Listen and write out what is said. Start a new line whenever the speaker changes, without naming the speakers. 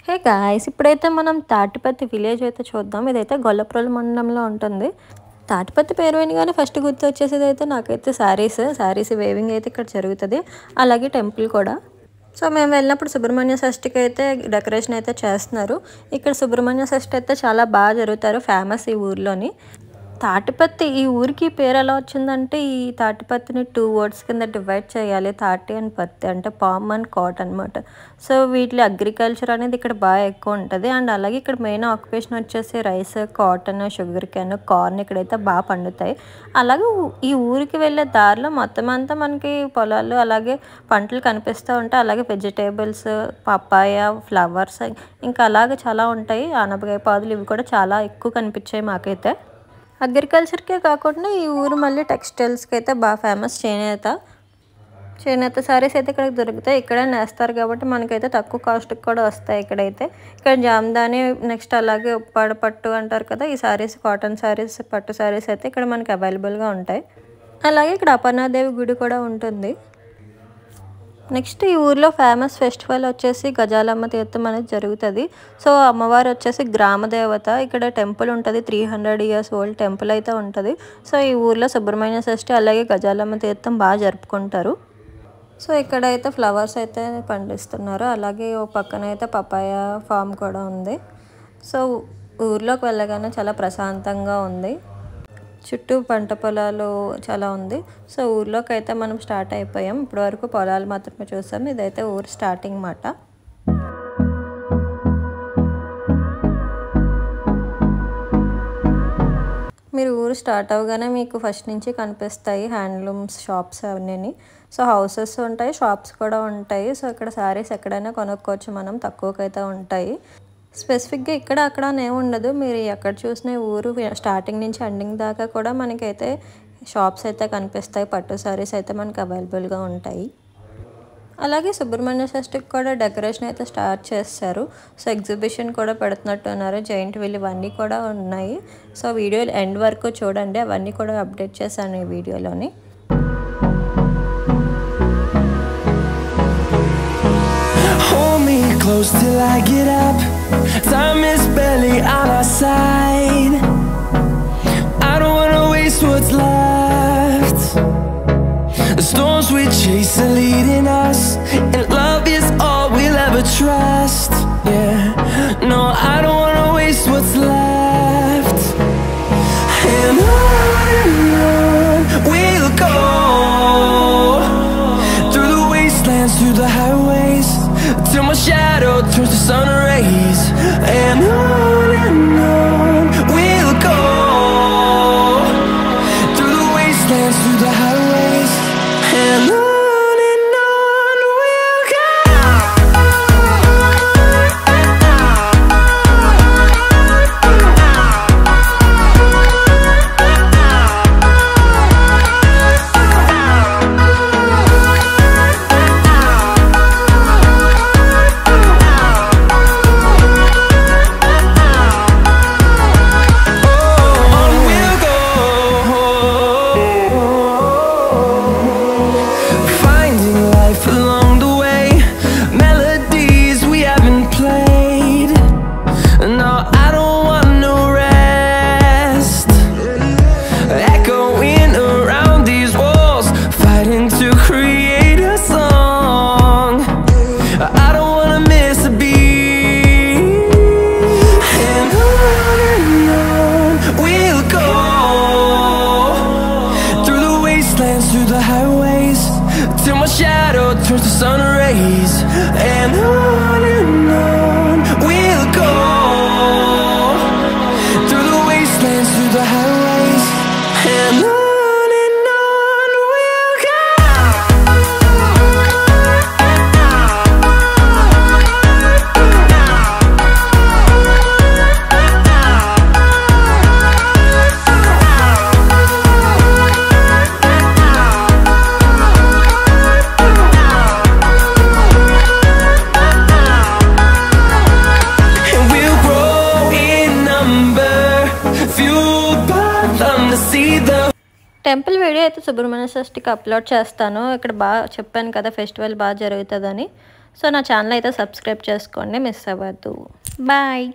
Hey guys, ఇప్పుడైతే మనం Tatipatti village అయితే చూద్దాం. ఇదైతే గొల్లప్రోలు మండలంలో ఉంటుంది. తాటిపత్తి పేరు వినగానే ఫస్ట్ గుర్తు వచ్చేసేది అయితే నాకైతే శారీస్ వేవింగ్ అయితే ఇక్కడ జరుగుతుంది. అలాగే టెంపుల్ కూడా. సో మేము వెళ్ళినప్పుడు సుబ్రహ్మణ్య షష్ఠికి అయితే డెకరేషన్ అయితే చేస్తున్నారు. ఇక్కడ సుబ్రహ్మణ్య షష్ఠి అయితే చాలా బాగా జరుగుతారు, ఫేమస్ ఈ ఊర్లోని. తాటిపత్తి ఈ ఊరికి పేరు ఎలా వచ్చిందంటే, ఈ తాటిపత్తిని 2 words కింద డివైడ్ చేయాలి. తాటి అండ్ పత్తి అంటే పామ్ అండ్ కాట్ అనమాట. సో వీటి అగ్రికల్చర్ అనేది ఇక్కడ బాగా ఎక్కువ ఉంటుంది. అండ్ అలాగే ఇక్కడ మెయిన్ ఆక్యుపేషన్ వచ్చేసి rice, cotton, sugar cane, corn ఇక్కడైతే బాగా పండుతాయి. అలాగే ఈ ఊరికి వెళ్ళే దారిలో మొత్తం అంతా మనకి పొలాలు అలాగే పంటలు కనిపిస్తూ ఉంటాయి. అలాగే వెజిటేబుల్స్, పప్పాయ, ఫ్లవర్స్ ఇంకా అలాగే చాలా ఉంటాయి. ఆనపకాయ పాదులు ఇవి కూడా చాలా ఎక్కువ కనిపించాయి మాకైతే. అగ్రికల్చర్కే కాకుండా ఈ ఊరు మళ్ళీ టెక్స్టైల్స్కి అయితే బాగా ఫేమస్. చేనేత సారీస్ అయితే ఇక్కడ దొరుకుతాయి. ఇక్కడే నేస్తారు కాబట్టి మనకైతే తక్కువ కాస్ట్కి కూడా వస్తాయి. ఇక్కడ జామ్దాని, నెక్స్ట్ అలాగే ఉప్పాడ పట్టు అంటారు కదా, ఈ సారీస్, కాటన్ సారీస్, పట్టు సారీస్ అయితే ఇక్కడ మనకి అవైలబుల్గా ఉంటాయి. అలాగే ఇక్కడ అపర్ణాదేవి గుడి కూడా ఉంటుంది. నెక్స్ట్ ఈ ఊర్లో ఫేమస్ ఫెస్టివల్ వచ్చేసి గజాలమ్మ తీర్థం అనేది జరుగుతుంది. సో అమ్మవారు వచ్చేసి గ్రామదేవత. ఇక్కడ టెంపుల్ ఉంటుంది, 300 years ఓల్డ్ టెంపుల్ అయితే ఉంటుంది. సో ఈ ఊర్లో సుబ్రహ్మణ్య షష్ఠి అలాగే గజాలమ్మ తీర్థం బాగా జరుపుకుంటారు. సో ఇక్కడైతే ఫ్లవర్స్ అయితే పండిస్తున్నారు. అలాగే ఓ పక్కన అయితే పపాయ ఫామ్ కూడా ఉంది. సో ఊర్లోకి వెళ్ళగానే చాలా ప్రశాంతంగా ఉంది. చుట్టూ పంట పొలాలు చాలా ఉంది. సో ఊర్లోకి అయితే మనం స్టార్ట్ అయిపోయాం. ఇప్పటి వరకు పొలాలు మాత్రమే చూసాం. ఇదైతే ఊరు స్టార్టింగ్ మాట. మీరు ఊరు స్టార్ట్ అవగానే మీకు ఫస్ట్ నుంచి కనిపిస్తాయి హ్యాండ్లూమ్స్ షాప్స్ అవన్నీ. సో హౌసెస్ ఉంటాయి, షాప్స్ కూడా ఉంటాయి. సో ఇక్కడ శారీస్ ఎక్కడైనా కొనుక్కోవచ్చు మనం, తక్కువకైతే ఉంటాయి. స్పెసిఫిక్గా ఇక్కడ అక్కడ ఏముండదు. మీరు ఎక్కడ చూసిన ఊరు స్టార్టింగ్ నుంచి ఎండింగ్ దాకా కూడా మనకైతే షాప్స్ అయితే కనిపిస్తాయి. పట్టు సారీస్ అయితే మనకి అవైలబుల్గా ఉంటాయి. అలాగే సుబ్రహ్మణ్య షష్ఠికి కూడా డెకరేషన్ అయితే స్టార్ట్ చేస్తారు. సో ఎగ్జిబిషన్ కూడా పెడుతున్నట్టున్నారు. జైంట్ వీల్ ఇవన్నీ కూడా ఉన్నాయి. సో వీడియో ఎండ్ వరకు చూడండి, అవన్నీ కూడా అప్డేట్ చేశాను ఈ వీడియోలోని.
Close till I get up. Time is barely on our side. I don't wanna waste what's left. The storms we chase are leading us, and love is all we'll ever trust. Yeah, no, I don't wanna waste what's left. And on we'll go, through the wastelands, through the highways, till my shadow turns to sun rays. And on we'll go, through the wastelands, through the highways. And on we'll go. Through the highways, till my shadow turns to sun rays. And on we'll go, through the wastelands, through the highways. And on we'll go.
Temple video అయితే Subrahmanya షష్ఠికి upload చేస్తాను. ఇక్కడ బాగా చెప్పాను కదా festival బాగా జరుగుతుందని. So నా channel అయితే సబ్స్క్రైబ్ చేసుకోండి, మిస్ అవ్వద్దు. బాయ్.